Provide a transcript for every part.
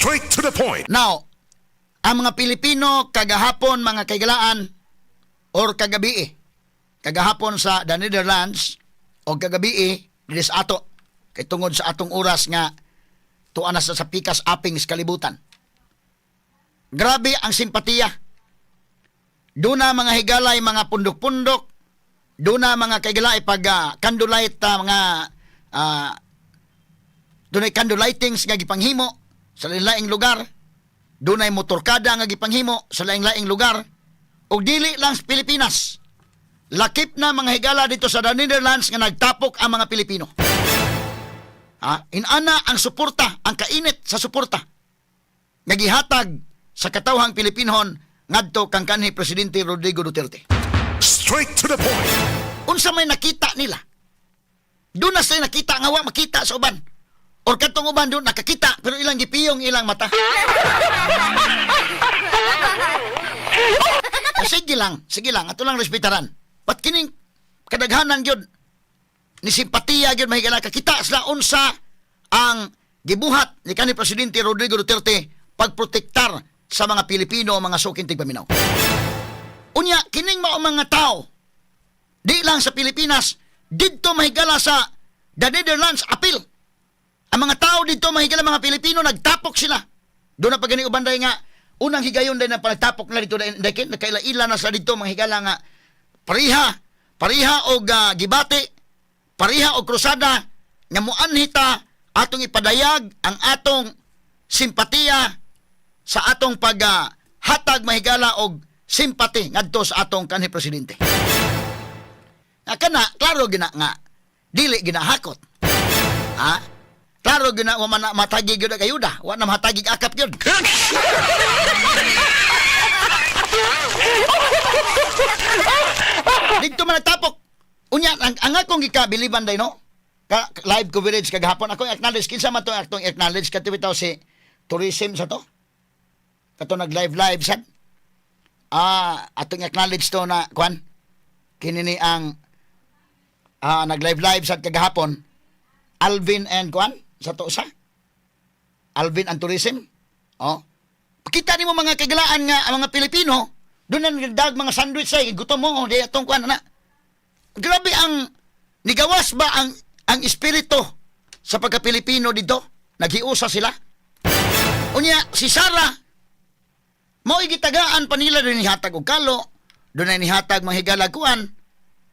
Straight to the point. Now, ang mga Pilipino kagahapon mga kaigalaan or kagahapon sa the Netherlands o kagabi dinis ato kay tungod sa atong oras nga tuan na sa pikas aping sa kalibutan. Grabe ang simpatiya. Doon na mga higalay, mga pundok-pundok, doon na mga kaigalay pag candlelight mga doon ay candlelightings nga gipanghimo sa laing lugar. Doon ay motorkada nga gipanghimo sa laing-laing lugar. O dili lang sa Pilipinas. Lakip na mga higala dito sa the Netherlands nga nagtapok ang mga Pilipino. Inana ang suporta, ang kainit sa suporta. Nagihatag sa katawhang Pilipinhon ngadto kang kanhi Presidente Rodrigo Duterte. Straight to the point. Unsa may nakita nila? Doon na sila nakita nga wa makita sa uban. Or katong uban doon nakakita pero ilang gipiyong ilang mata. Sige lang, ato lang respetaran. Pat kining kadaghanan gyud ni simpatiya gyud mahigala kakita sila unsa ang gibuhat ni kanhi Presidente Rodrigo Duterte pagprotektar sa mga Pilipino mga suking tigpaminaw. Unya kining mao mga tao di lang sa Pilipinas didto mahigala sa the Netherlands apil. Ang mga tao dito mahigala mga Pilipino nagtapok sila. Doon na pagani uban day nga unang higayon din na pagtapok na dito dahil nakaila-ila na sa dito mga higala nga pariha og gibate, pariha og krusada nga muanhita atong ipadayag ang atong simpatiya sa atong hatag mahigala og simpati ngadto sa atong kanhi presidente. Kana klaro gina nga dili ginahakot. Klaro gina wa man matagi gyud kayuda, wa na matagi akap gyud. Dito man nagtapok. Unya ang akong gikabiliban day no. Live coverage kagahapon ako acknowledge kinsa man to atong acknowledge kadto bitaw si tourism sa to. Kato nag live sad. Atong acknowledge to na kwan. Kini ni ang nag live sad kagahapon. Alvin and kwan sa to sa Alvin and Tourism. Pakita nimo mga kagalaan nga ang mga Pilipino doon na nagdag mga sandwich say gutom mo di atong kuan na. Grabe ang nigawas ba ang espiritu sa pagka-Pilipino dito? Naghiusa sila. Unya si Sara mao igitagaan pa nila doon nihatag og kalo, doon na nihatag mga higalakuan.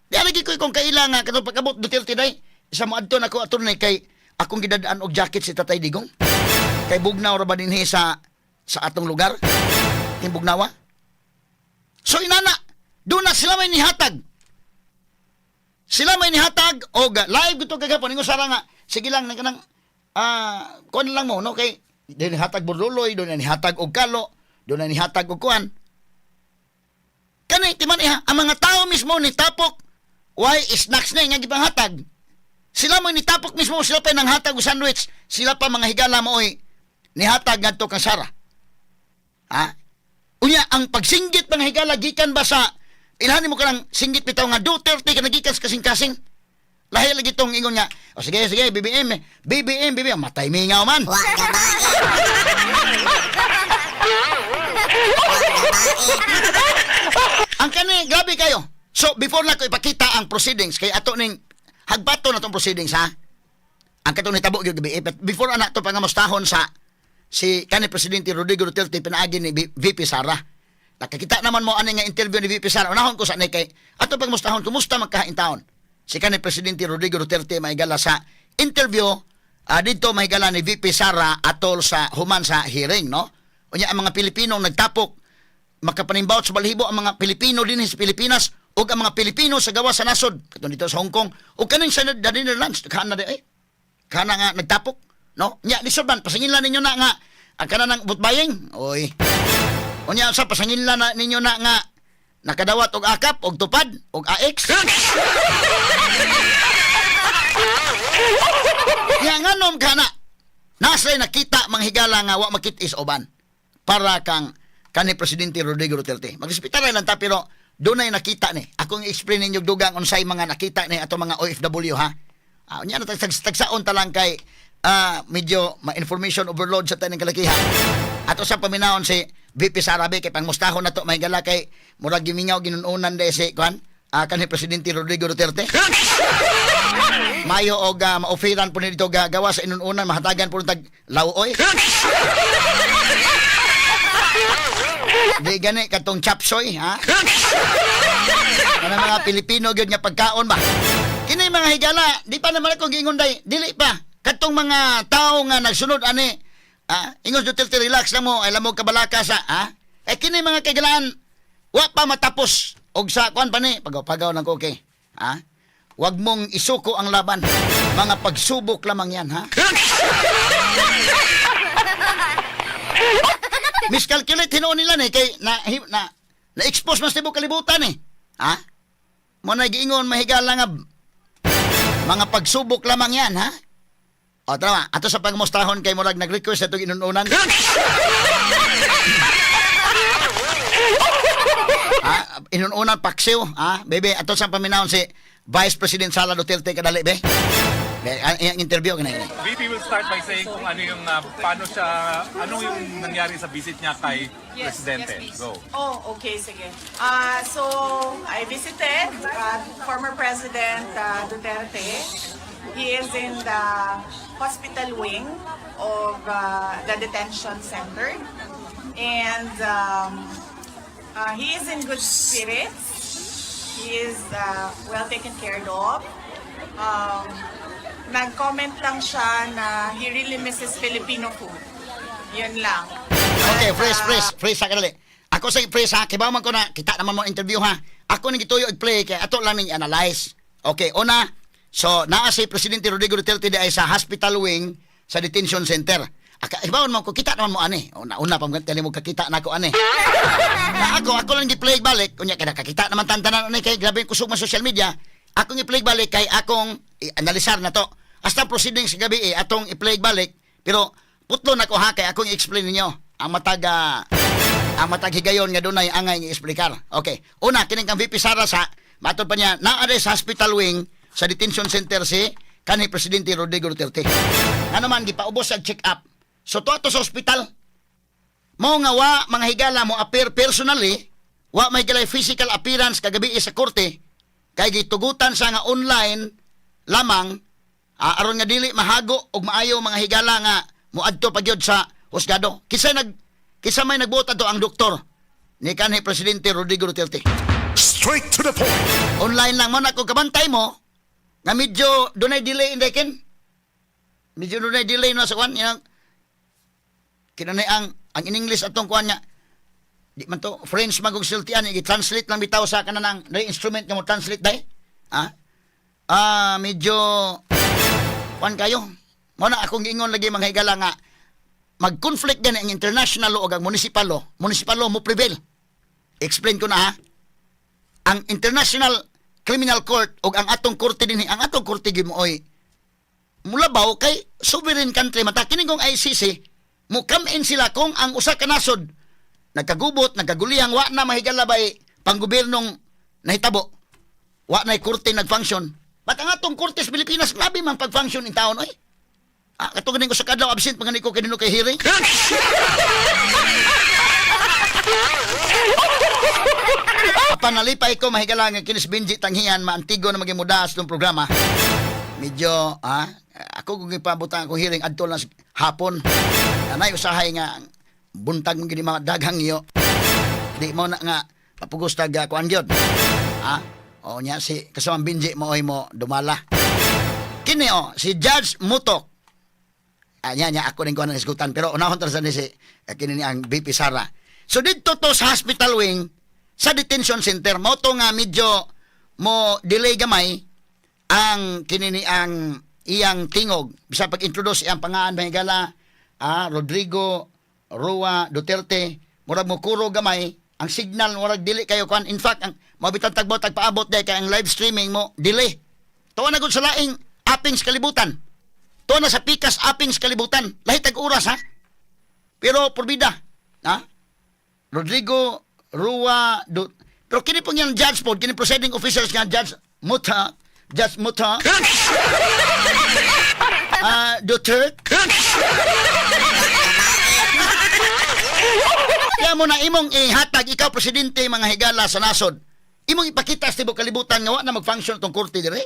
Di lagi ko kung kailangan nga katong pagabot Duterte day. Isa mo adto nako ato na kay akong gidadaan og jacket si Tatay Digong. Kay bugnaw ra ba dinhi sa atong lugar? Yung bugnawa. So inana, doon na sila may nihatag. Sila may nihatag og live gito kagapon ingon sara nga sige lang kanang kuan lang mo no kay doon nihatag burluloy, doon nihatag og kalo, doon nihatag og kuan. Kani timan ang mga tao mismo ni tapok why snacks na nga gipanghatag. Sila mo nitapok mismo, sila pa nang hatag o sandwich. Sila pa mga higala mo nihatag ngadto kang Sara. Unya, ang pagsinggit mga higala, gikan ba sa, ilhanin mo ka lang singgit bitaw nga Duterte ka nagikas kasing-kasing. Lahi lagi itong ingon nga, sige, BBM, matay mingaw man. Ang kani, grabe kayo. So, before na ko ipakita ang proceedings, kay ato ning hagbato na itong proceedings, ang katong nitabo yung gabi. But before anak ito pangamustahon sa si kanhi Presidente Rodrigo Duterte pinaagi ni VP Sara. Nakakita naman mo nga interview ni VP Sara. Unahon ko sa kay ato pagmustahon, kumusta magkahaintaon? Si kanhi Presidente Rodrigo Duterte mahigala sa interview dito mahigala ni VP Sara atol sa human sa hearing, no? Unya ang mga Pilipino nagtapok makapanimbaut sa balhibo ang mga Pilipino din sa Pilipinas o ang mga Pilipino sa gawa sa nasod katong dito sa Hong Kong o kaning sa Netherlands kana na kana nga nagtapok no nya lisoban pasanginlan ninyo na nga ang kana nang butbayeng oy unya sa pasanginlan na ninyo na nga nakadawat og akap og tupad og AX nya nganom kana nasay nakita mga higala nga wa makit-is oban para kang kanhi Presidente Rodrigo Duterte magrespetar lang ta pero doon na nakita ni. Akong i-explain ninyo dugang unsay mga nakita ni ato mga OFW ha. Unya na tagsaon talang kay medyo ma-information overload sa tanang kalakihan. Ato sa paminahon si VP Sarabe kay pangmustahon na to may gala kay murag gimingaw ginununan de si kwan kanhi presidente Rodrigo Duterte. Mayo og maoferan po nito gawa sa inununan mahatagan po tag lawoy. Di gani katong chapsoy ha. Ano mga Pilipino gyud nga pagkaon ba? Kini mga higala, di pa naman ako giingon day, dili pa. Katong mga tao nga nagsunod ani, ingos Duterte relax na mo, alam mo kabalaka sa, kini mga kagalaan, wa pa matapos. Og sa kuan pa ni, pagaw-pagaw ng koke. Wag mong isuko ang laban. Mga pagsubok lamang yan, ha? Miscalculate hinoon nila ni kay na-expose mas tibok kalibutan eh. Mo na giingon mahigala nga mga pagsubok lamang yan, ha? O, tama. Ato sa pagmustahon kay Murag nag-request itong inununan. Inununan paksiw, bebe. Ato sa paminahon si Vice President Sara Duterte kadali, be. Ang interview ka na yun. VP will start by saying kung ano yung, paano siya, ano yung nangyari sa visit niya kay Presidente. Yes, please. Go. Oh, okay, sige. So, I visited former President Duterte. He is in the hospital wing of the detention center. And he is in good spirits. He is well taken care of. Nag-comment lang siya na he really misses Filipino food. Yun lang. Okay, And, freeze sa kadali. Ako sa freeze ha, kibaw man ko na, kita naman mo interview ha. Ako nang gituyo i-play kay ato lang ning analyze. Okay, una, so naa si Presidente Rodrigo Duterte di ay sa hospital wing sa detention center. Kibaw man ko, kita naman mo ani. Una pa mo kakita na ako ani. Na ako lang gi-play balik, kunya kay nakakita naman tantanan ani kay grabe kusog man social media. Ako i-play balik kay akong analisar na to. Hasta proceedings sa gabi atong i-play balik, pero putlo na ko ha kay akong i-explain ninyo ang matag higayon nga dunay angay i-explicar. Okay. Una kining kang VP Sara sa matod pa niya naa sa hospital wing sa detention center si kanhi Presidente Rodrigo Duterte. Ano man gipaubos sa check up. So to sa hospital mo nga wa mga higala mo appear personally, wa may galay physical appearance kagabi sa korte kay gitugutan sa nga online lamang aron nga dili mahago og maayo mga higala nga moadto pagyod sa husgado. Kisa may nagbuot to ang doktor ni kanhi Presidente Rodrigo Duterte. Straight to the point. Online lang mo na kung kabantay mo nga medyo dunay delay indekin. Medyo dunay delay na sa kwan yang kinanay ang in English atong kwan niya. Di man to French magog siltian i-translate lang bitaw sa kanang instrument nga mo translate dai. Medyo kwan kayo. Mo na akong giingon lagi mga higala nga mag-conflict gani ang international law o ang municipal law. Municipal law mo prevail. Explain ko na ha. Ang International Criminal Court o ang atong korte dinhi, ang atong korte gyud mo oy mulabaw kay sovereign country mata kining kong ICC mo come in sila kung ang usa ka nasod nagkagubot, nagkagulihang wa na mahigala bay panggobyernong nahitabo. Wa na korte nag-function. Ba't ang atong korte sa Pilipinas labi man pag-function in taon oy. Katong ganing ko sa kadlaw absent pag ko kanino kay hearing. Panalipay ko mahigala nga kinis Benji Tanghian maantigo na maging muda sa itong programa. Medyo ako kung ipabutan akong hearing adto lang hapon. Anay usahay nga buntag ng gini mga daghang iyo. Di mo na nga papugos tag kuan gyud. O nya si kasamang Benji mo dumala. Kini si Judge Mutok. Nya ako ning kuan ng isgutan pero unahon ta sa ni si kini ni ang VP Sara. So dito to sa hospital wing sa detention center mo to nga medyo mo delay gamay ang kinini ang iyang tingog bisa pag-introduce iyang pangaan mahigala Rodrigo Roa Duterte murag mo kuro gamay ang signal murag dili kayo kan in fact ang mabitan tagbot tagpaabot day kay ang live streaming mo delay tuwa na gud sa laing apping sa kalibutan tuwa na sa pikas apping sa kalibutan lahi tag oras ha pero porbida Rodrigo Rua pero kini pong yung judge po kini proceeding officers nga Judge Muta Duterte. Kaya mo na imong ihatag ikaw presidente mga higala sa nasod. Imong ipakita sa tibok kalibutan nga wa na mag-function tong korte dire.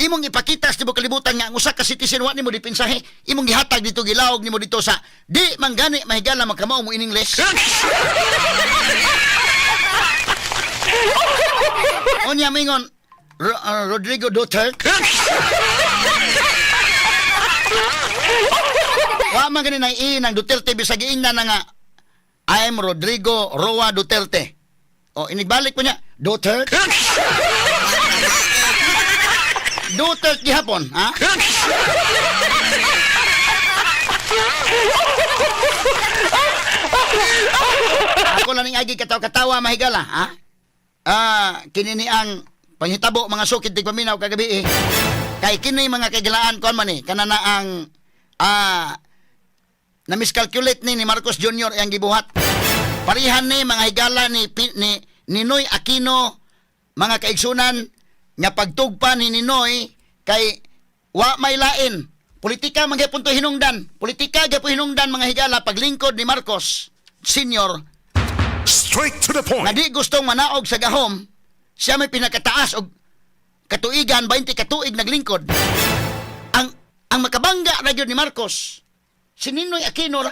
Imong ipakita sa tibok kalibutan nga ang usa ka citizen wa nimo dipinsahe. Imong gihatag dito gilawog nimo dito sa di manggani mahigala magkamao mo in English. Onya mingon Rodrigo Duterte. Wa man gani nang ng Duterte bisag giingnan na nga I am Rodrigo Roa Duterte. O inibalik po niya Duterte. Duterte gihapon, ha? Ako lang ning agi katawa-katawa mahigala, ha? Kinini ang panghitabo mga sukid tig paminaw kagabi eh. Kay kini mga kagalaan kon man eh kanana ang na miscalculate ni Marcos Jr. ang gibuhat. Parihan ni mga higala ni Ninoy Aquino mga kaigsunan nga pagtugpa ni Ninoy kay wa may lain. Politika man gyapon to hinungdan. Politika gyapon hinungdan mga higala paglingkod ni Marcos Sr. Straight to the Nga point. di gustong manaog sa gahom, siya may pinakataas og katuigan 20 katuig naglingkod. Ang makabangga ra gyud ni Marcos si Ninoy Aquino ra.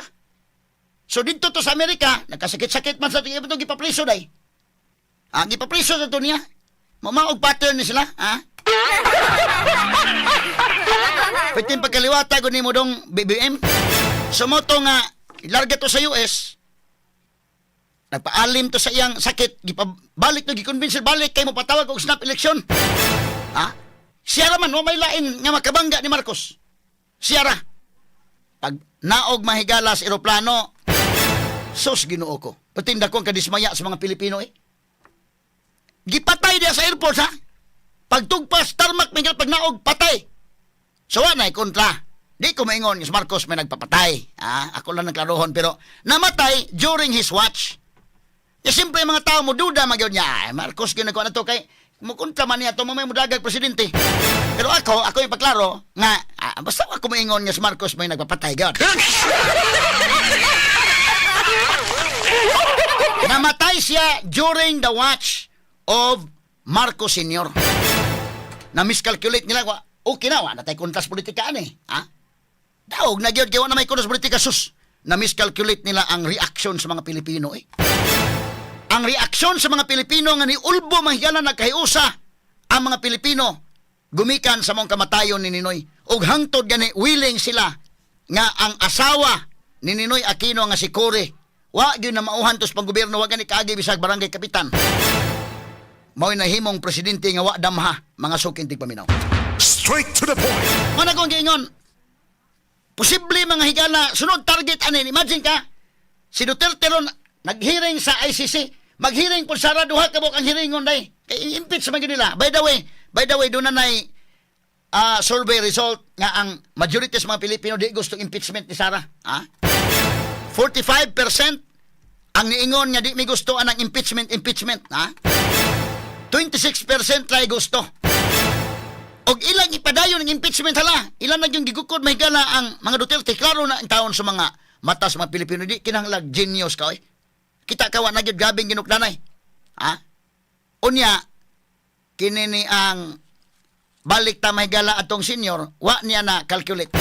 So dito to sa Amerika, nagkasakit-sakit man sa tingin ito, gipapriso day. Gipapriso sa ito niya. Mamaog pattern ni sila, ha? Pwede pagkaliwata ko ni mo dong BBM. Sumoto nga, ilarga to sa US. Nagpaalim to sa iyang sakit. Gipabalik to, gikonvince balik kay mo patawag og snap election. Ha? Siya raman, may lain nga makabangga ni Marcos. Siya ra. Pag naog mahigala sa eroplano, sos Ginoo ko. Patinda kong kadismaya sa mga Pilipino eh. Gipatay dia sa airport ha. Pagtugpas, tarmak, may pag naog, patay. So na kontra. Di ko maingon, si Marcos may nagpapatay. Ako lang nagklarohon, pero namatay during his watch. Ya siyempre mga tao mo duda magyod niya. Marcos ginagawa na to kay mukuntra man niya ito mamay mudagag presidente. Pero ako yung paklaro nga, basta ako maingon nga si Marcos may nagpapatay. God. Namatay siya during the watch of Marcos Sr. Na miscalculate nila, okay na, na tayo kontras politika eh. Daog na gyud kay na may kontras politika sus. Na miscalculate nila ang reaction sa mga Pilipino eh. Ang reaksyon sa mga Pilipino nga ni ulbo mahigala nagkahiusa ang mga Pilipino gumikan sa mong kamatayon ni Ninoy. Ug hangtod gani willing sila nga ang asawa ni Ninoy Aquino nga si Cory wa gyud na mauhan tos panggobyerno wa gani kaagi bisag barangay kapitan. Mao'y nahimong presidente nga wa damha mga sukin tig paminaw. Straight to the point. Mana kong giingon, posible mga higala sunod target anin. Imagine ka, si Duterte ron naghearing sa ICC, maghearing po sa duha kabok ang hearingon day. Kay impeach man gyud nila. By the way, doon na nay survey result nga ang majority sa mga Pilipino di gusto impeachment ni Sara. 45% ang niingon nga di mi gusto anang impeachment. 26% try gusto. Og ilang ipadayon ng impeachment hala. Ilan na yung gigukod mahigala ang mga Duterte. Klaro na ang taon sa mga mata sa mga Pilipino. Di kinahanglag genius ka eh. Kita kawa na gyud gabing ginukdanay. Unya kinini ang balik ta mahigala atong senior, wa niya na calculate.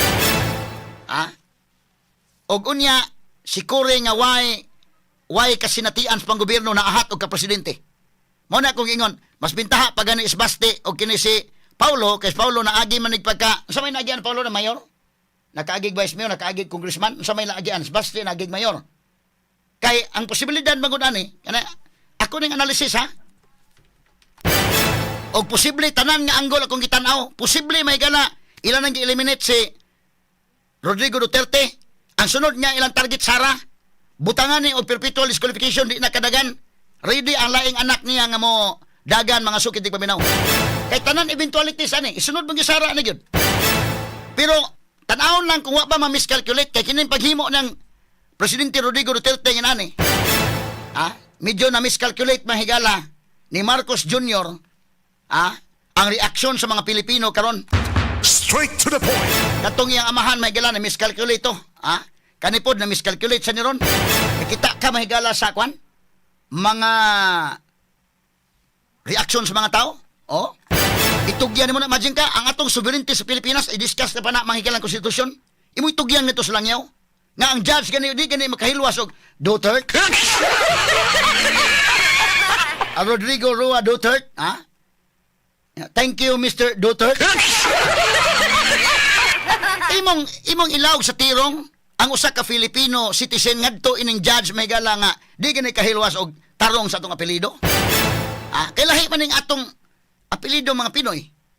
Og unya si Cory nga why kasinatian sa panggobyerno na ahat og ka presidente. Mao na kong ingon, mas bintaha pa gani isbaste og kini si Paulo, kay Paulo naagi man nagpagka, sa may naagian Paulo na mayor? Nakaagig vice mayor, nakaagig congressman, sa may naagian isbaste nagig mayor. Kay ang posibilidad magud ani, kana ako ning analysis ha. Og posible tanan nga anggol akong gitan-aw, posible may gala ilan ang gi-eliminate si Rodrigo Duterte. Ang sunod niya ilang target Sara, butangan ni og perpetual disqualification di na kadagan. Ready ang laing anak niya nga mo dagan mga sukid tig paminaw. Kay tanan eventualities ani, isunod mo gisara na gyud. Pero tan-awon lang kung wa pa ma-miscalculate kay kining paghimo ng Presidente Rodrigo Duterte nga ani. Medyo na miscalculate mahigala ni Marcos Jr. Ang reaksyon sa mga Pilipino karon. Straight to the point. Katong iyang amahan may gala na miscalculate to. Ha? Kanipod na miscalculate sa niron. Kita ka mahigala sa kwan? Mga reaction sa mga tao? Oh? Itugyan mo na, imagine ka, ang atong sovereignty sa Pilipinas, i-discuss na pa na mahigalang konstitusyon. Imo itugyan nito sa langyaw. Nga ang judge gani di gani makahilwas og Duterte. Rodrigo Roa Duterte, ha? Thank you, Mr. Duterte. imong ilawag sa tirong ang usa ka Filipino citizen ngadto ining judge may gala nga di gani kahilwas og tarong sa atong apelyido. Ah, kay lahi man ning atong apelyido mga Pinoy.